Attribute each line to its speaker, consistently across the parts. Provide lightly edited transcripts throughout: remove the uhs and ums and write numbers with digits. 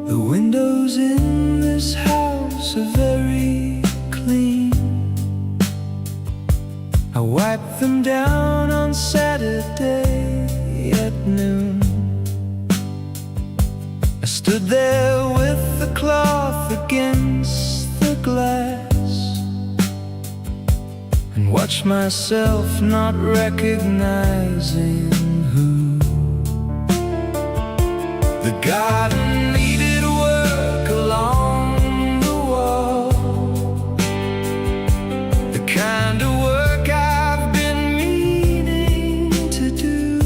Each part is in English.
Speaker 1: The windows in this house are very clean. I wiped them down on Saturday at noon. I stood there with the cloth against the glass and watched myself, not recognizing who. The garden needed work along the wall, the kind of work I've been meaning to do.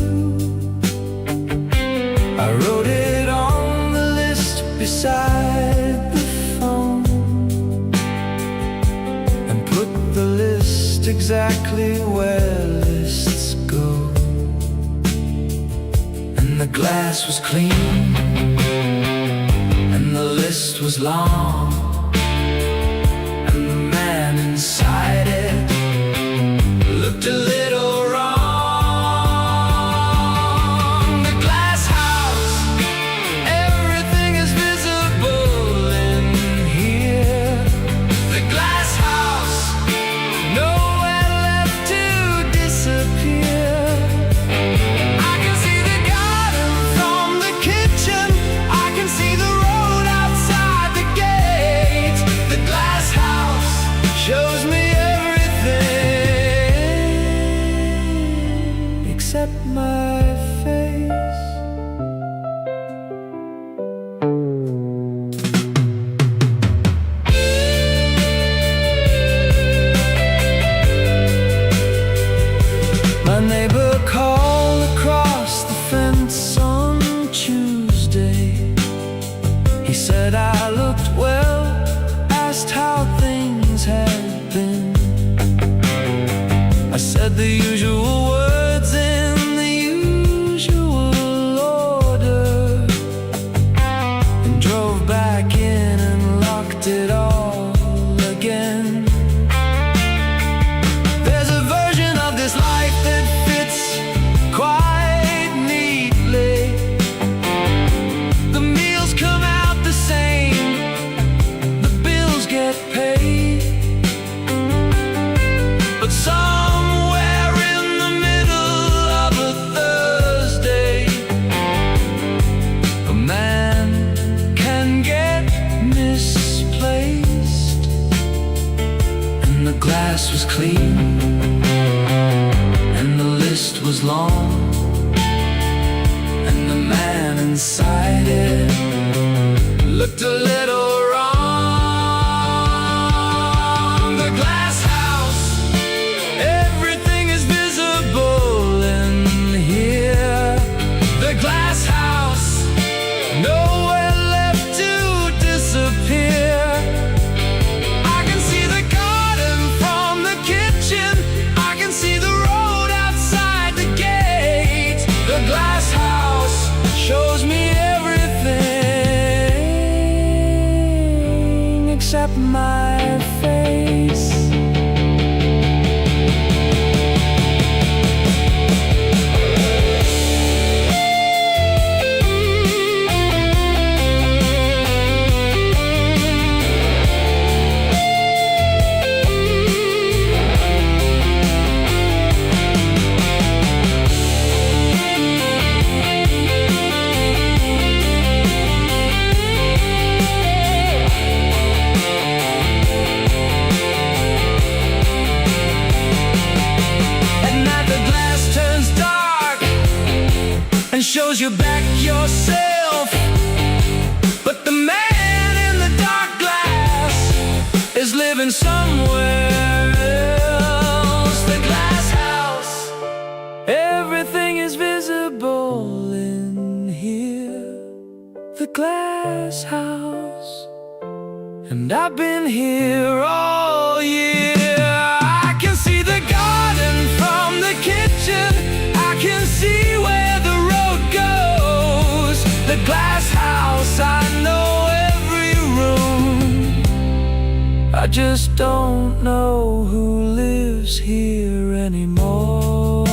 Speaker 1: I wrote it on the list beside the phone and put the list exactly where lists go. And the glass was clean and the list was long, and the man inside it looked a little wrong. The glass house, everything is visible in here. The glass house, nowhere left to disappear. I can see the garden from the kitchen, I can see the road outside the gate. The glass house shows me everything except my face. My neighbor called across the fence on Tuesday. He said I looked well, asked how things had been. I said the usual words in the usual order and drove back in and locked it all again. There's a version of this life that fits quite neatly. The meals come out the same, the bills get paid, but somewhere in the middle of a Thursday, a man can get misplaced. And the glass was clean and the list was long, and the man inside it looked a little wrong. The glass house, everything is visible in here. The glass house, nowhere left to disappear. I can see the garden from the kitchen, I can see the road outside the gate. The glass house shows me everything except my face. At night the glass turns dark and shows you back yourself, but the man in the dark glass is living somewhere else. The glass house, everything is visible in here. The glass house, and I've been here all year. I can see the garden from the kitchen, I can see where the road goes. The glass house, I know every room, I just don't know who lives here anymore.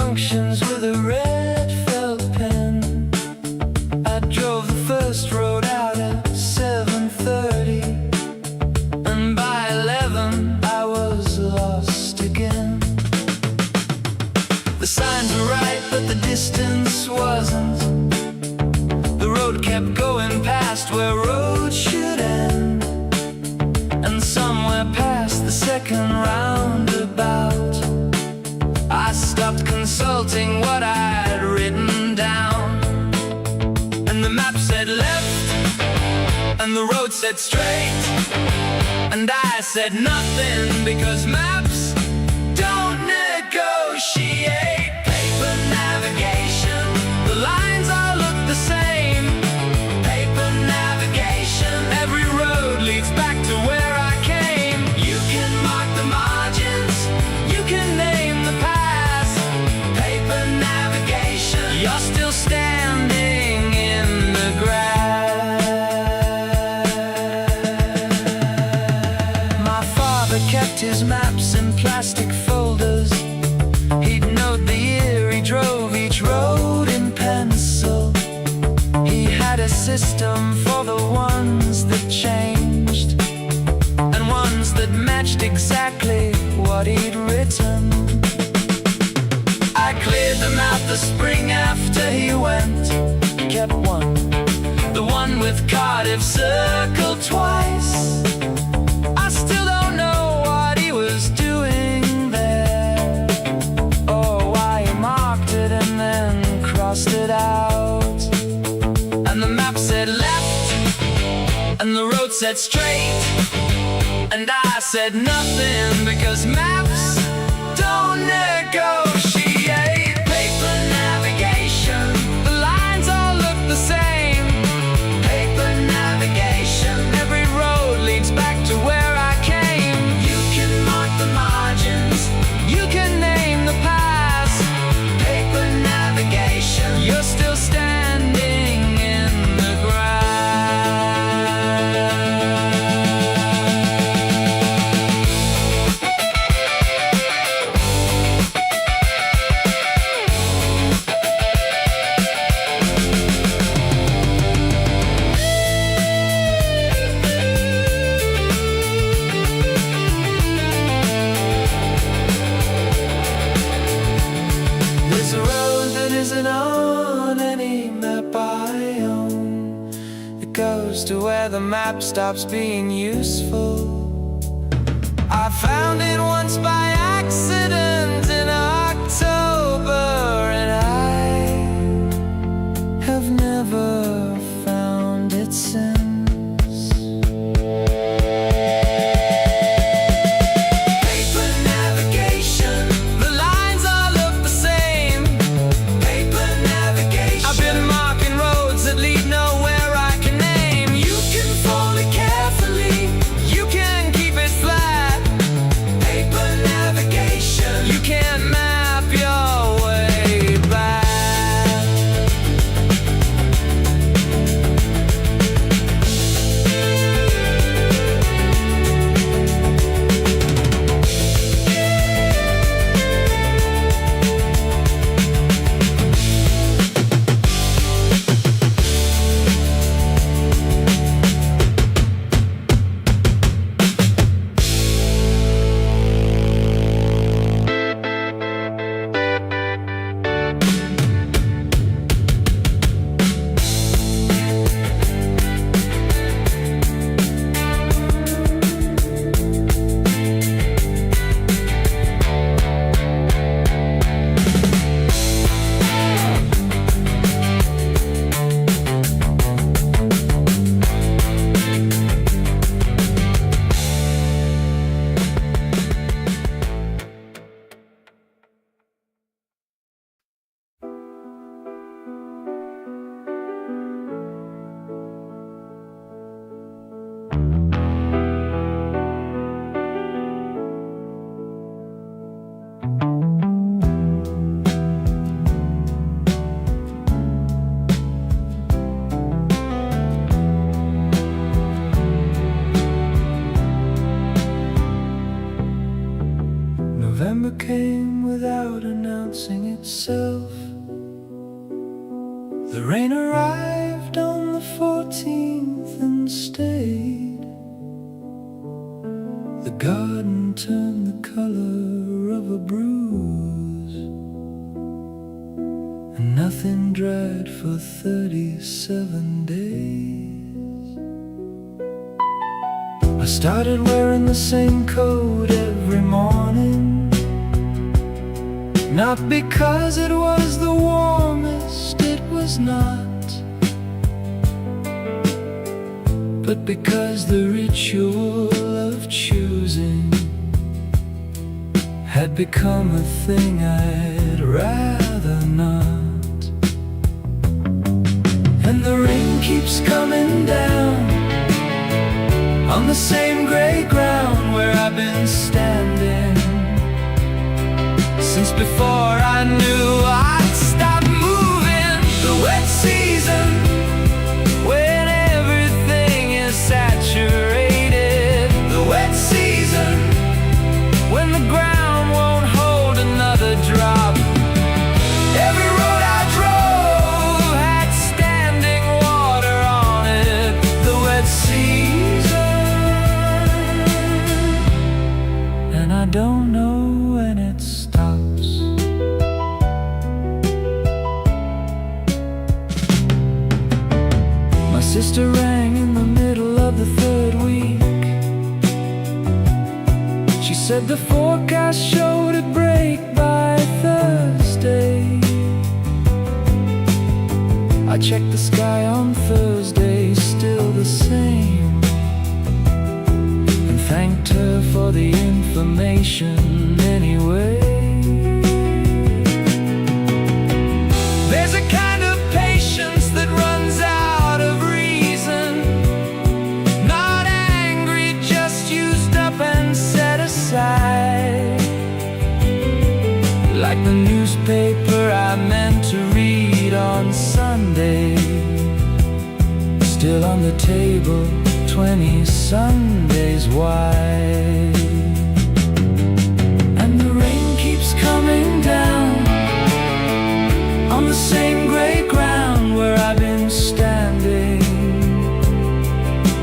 Speaker 1: junctions with a red felt pen. I drove the first road out at 7:30, and by 11 I was lost again. The signs were right, but the distance wasn't. The road kept going past where roads should end, and somewhere past the second roundabout I stopped consulting what I'd written down. And the map said left, and the road said straight, and I said nothing, because maps don't negotiate. Paper navigation, the lines all look the same. Paper navigation, every road leads back to where I came. You can mark the margins, you can name the past. Paper navigation, you're still standing in the grass. My father kept his maps in plastic folders. He'd note the year he drove each road in pencil. He had a system for the ones that changed, and ones that matched exactly what he'd written. I cleared them out the spring after he went. Kept one, the one with Cardiff circled twice. I still don't know what he was doing there, or why he marked it and then crossed it out. And the map said left, and the road said straight, and I said nothing, because maps don't negotiate. Paper navigation, the lines all look the same. Paper navigation, every road leads back to where I came. You can mark the margins, you can name the past. Paper navigation, you're still standing in the There's a road that isn't on any map I own. It goes to where the map stops being useful. I found it once by accident in October, and I have never found it since. Paper navigation, the lines all look the same. Paper navigation, I've been marking roads that lead nowhere I can name. You can fold it carefully, you can keep it flat. Paper navigation, you can't map your way back. November came without announcing its itself. The rain arrived on the 14th and stayed. The garden turned the color of a bruise, and nothing dried for 37 days. I started wearing the same coat every morning, not because it was the warmest, it was not, but because the ritual of choosing had become a thing I'd rather not. And the rain keeps coming down on the same gray ground where I've been standing since before I knew I'd stop moving. The wet season, when everything is saturated. The wet season, when the ground won't hold another drop. Every road I drove had standing water on it. The wet season, and I don't know when it stops. My sister rang in the middle of the 3rd week. She said the forecast showed it break by Thursday. I checked the sky on Thursday, still the same, and thanked her for the information anyway. There's a kind of patience that runs out of reason, not angry, just used up and set aside. Like the newspaper I meant to read on Sunday, still on the table, 20 Sundays wide. And the rain keeps coming down on the same gray ground where I've been standing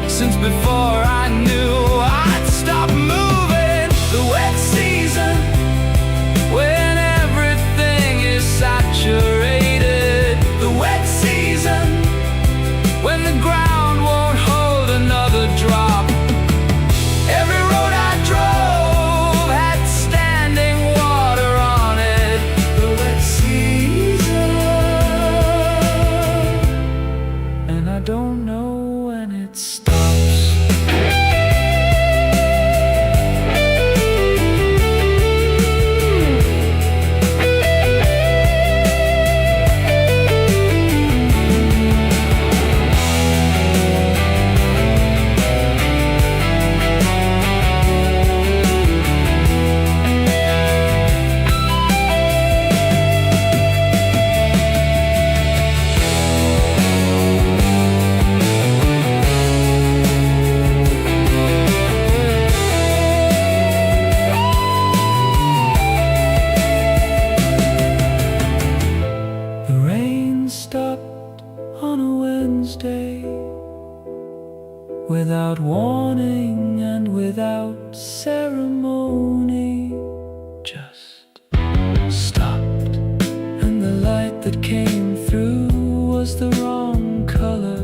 Speaker 1: since before I knew I'd stop moving. The wet season, when everything is saturated. The wet season, when the ground won't hold another drop. Every road I drove had standing water on it. The wet season, and I don't know when it stops. The rain stopped on a Wednesday, without warning and without ceremony. Just stopped, and the light that came through was the wrong color,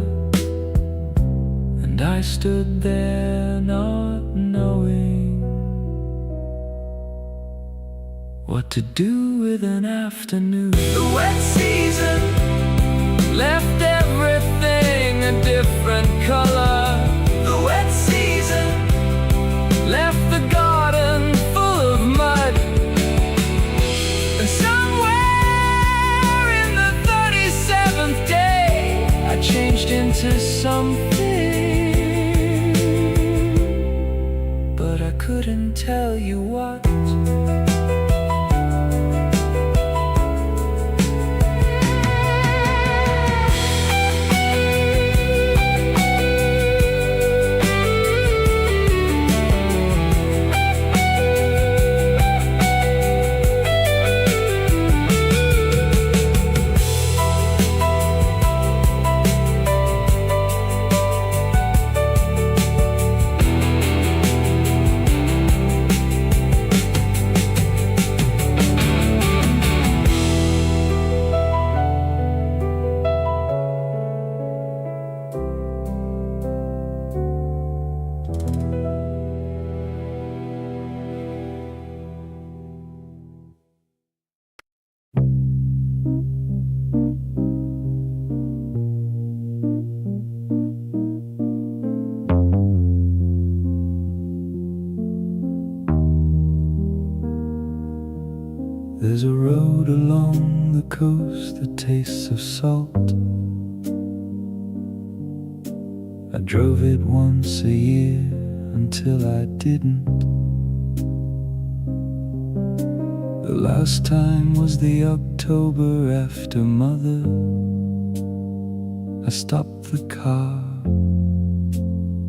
Speaker 1: and I stood there not knowing what to do with an afternoon. The wet season left everything a different color. The wet season left the garden full of mud. And somewhere in the 37th day, I changed into something, but I couldn't tell you what. coast that tastes of salt. I drove it once a year until I didn't. The last time was the October after Mother. I stopped the car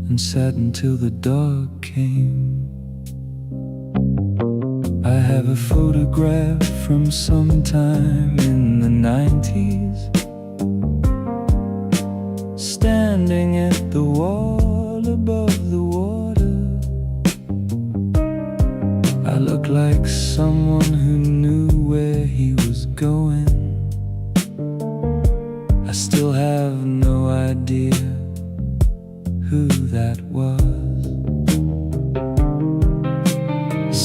Speaker 1: and sat until the dog came. I have a photograph from sometime in the 90s, standing at the wall above the water. I look like someone who knew where he was going. I still have no idea who that was.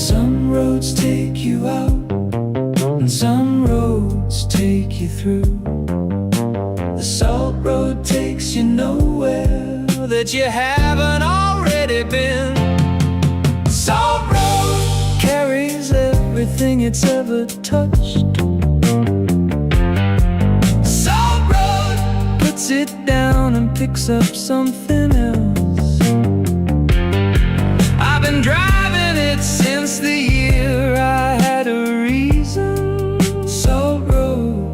Speaker 1: Some roads take you out, and some roads take you through. The salt road takes you nowhere that you haven't already been. Salt road carries everything it's ever touched. Salt road puts it down and picks up something else. I've been driving it since the year I had a reason. Salt road,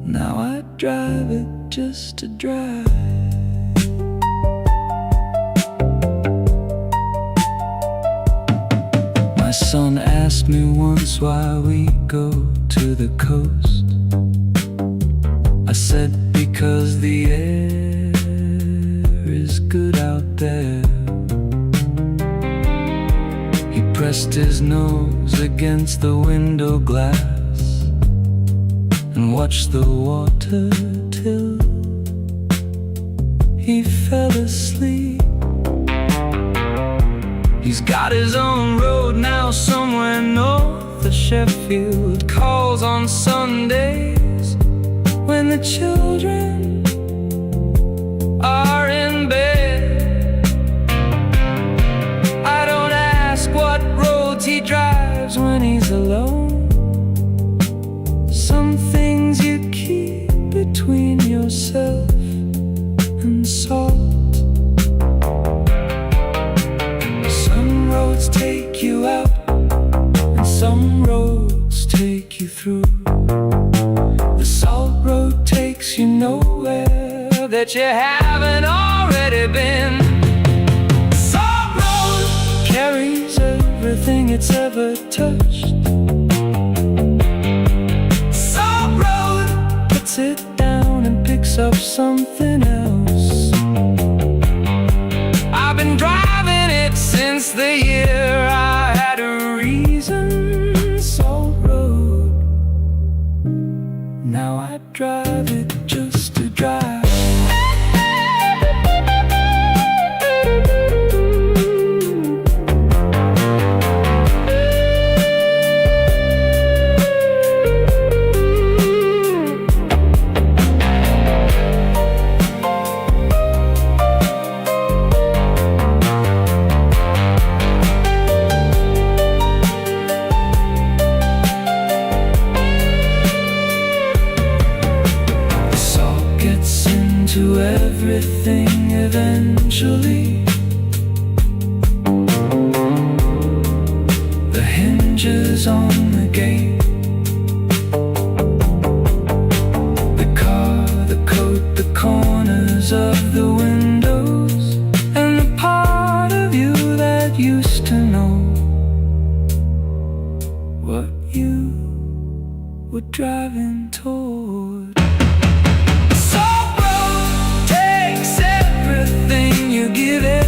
Speaker 1: now I drive it just to drive. My son asked me once why we go to the coast. I said because the air is good out there. He pressed his nose against the window glass and watched the water till he fell asleep. He's got his own road now somewhere north of Sheffield. Calls on Sundays when the children are in bed. I don't ask what roads he drives when he's alone. Some things you keep between yourself and salt. Some roads take you out, and some roads take you through. The salt road takes you nowhere that you haven't already been. Salt road carries everything it's ever touched. Salt road puts it down and picks up something else. I've been driving it since the year I had a reason. Salt road, now I drive it just to drive. To everything eventually. The hinges on the gate, the car, the coat, the corners of the windows, and the part of you that used to know what you were driving toward. You give it.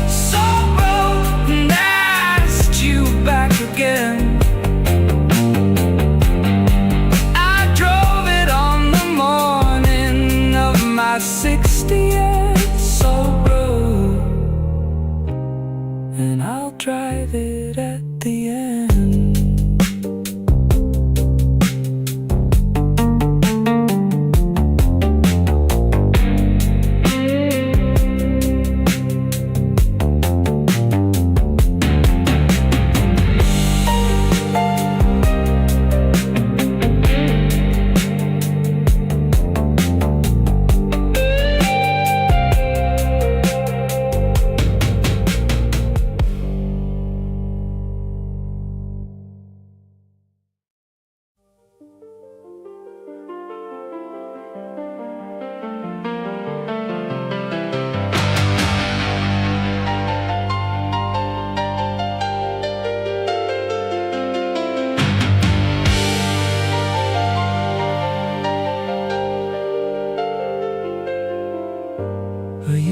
Speaker 1: Salt road and asked you back again. I drove it on the morning of my 60th. Salt road, and I'll drive it at the end.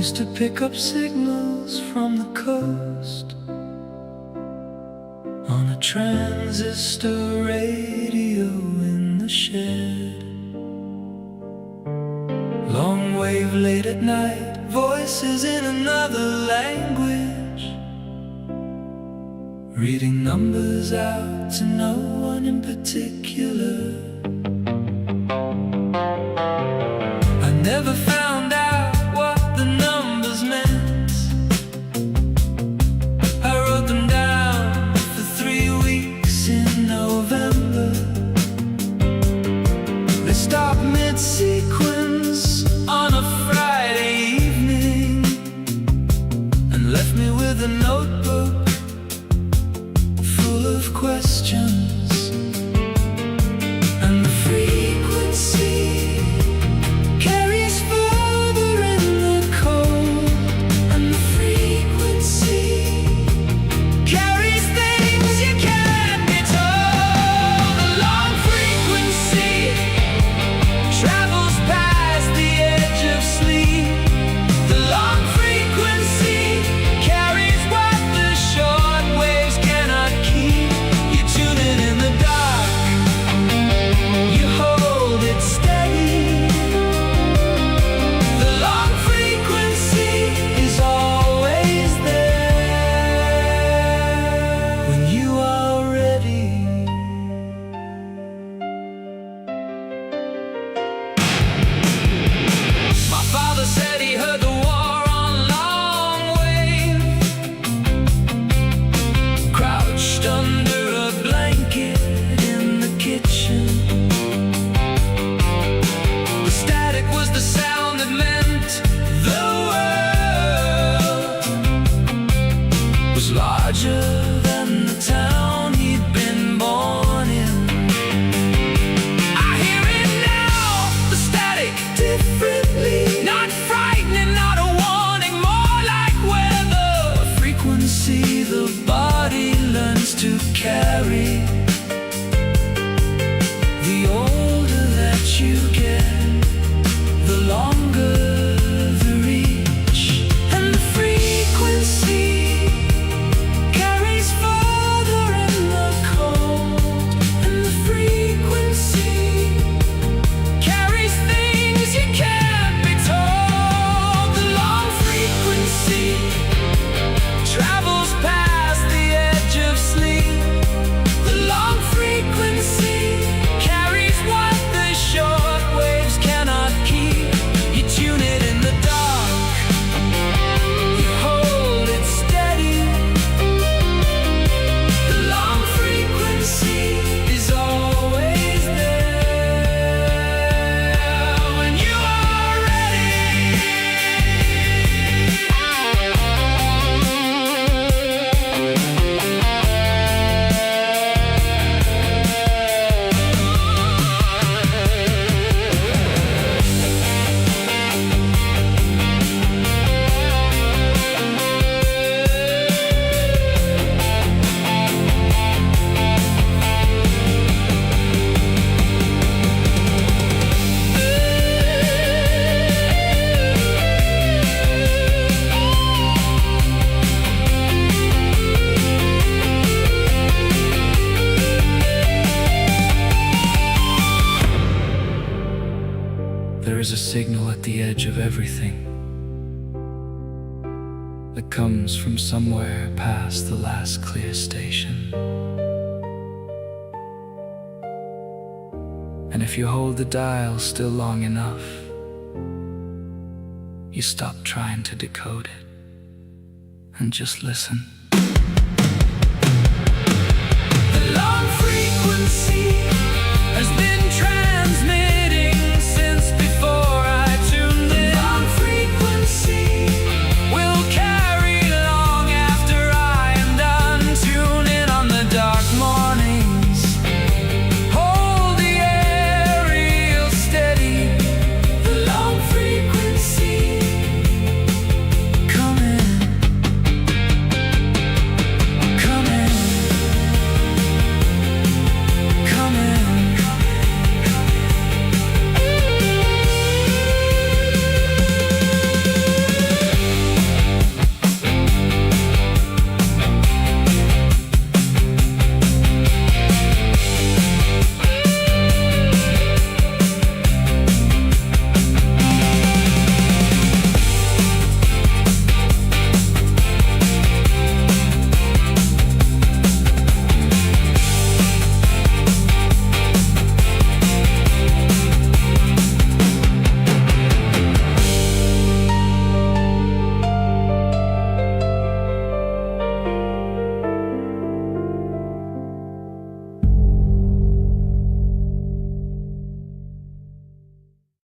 Speaker 1: used to pick up signals from the coast on a transistor radio in the shed. Long wave late at night, voices in another language, reading numbers out to no one in particular. I never found out what the numbers meant. I wrote them down for 3 weeks in November. They stopped mid-sequence on a Friday evening and left me with a notebook full of questions. And the frequency carries further in the cold. And the frequency carries things you can't be told. The long frequency travels past the edge of sleep. The long frequency carries what the short waves cannot keep. You tune it in the dark, you hold it steady. The long frequency is always there when you are ready. My father said he heard the war on long wave, crouched under a blanket in the kitchen. The static was the sound that meant the world was larger than the town he'd been born in. I hear it now, the static differently. Not frightening, not a warning, more like weather. A frequency the body learns to carry. The older that you get, the longer the reach. And the frequency carries further in the cold. And the frequency carries things you can't be told. The long frequency travels past the edge of sleep. The long frequency carries what the short waves cannot keep. You tune it in the dark, you hold it steady. The long frequency is always there when you are ready. There is a signal at the edge of everything that comes from somewhere past the last clear station. And if you hold the dial still long enough, you stop trying to decode it and just listen. The long frequency has been transmitted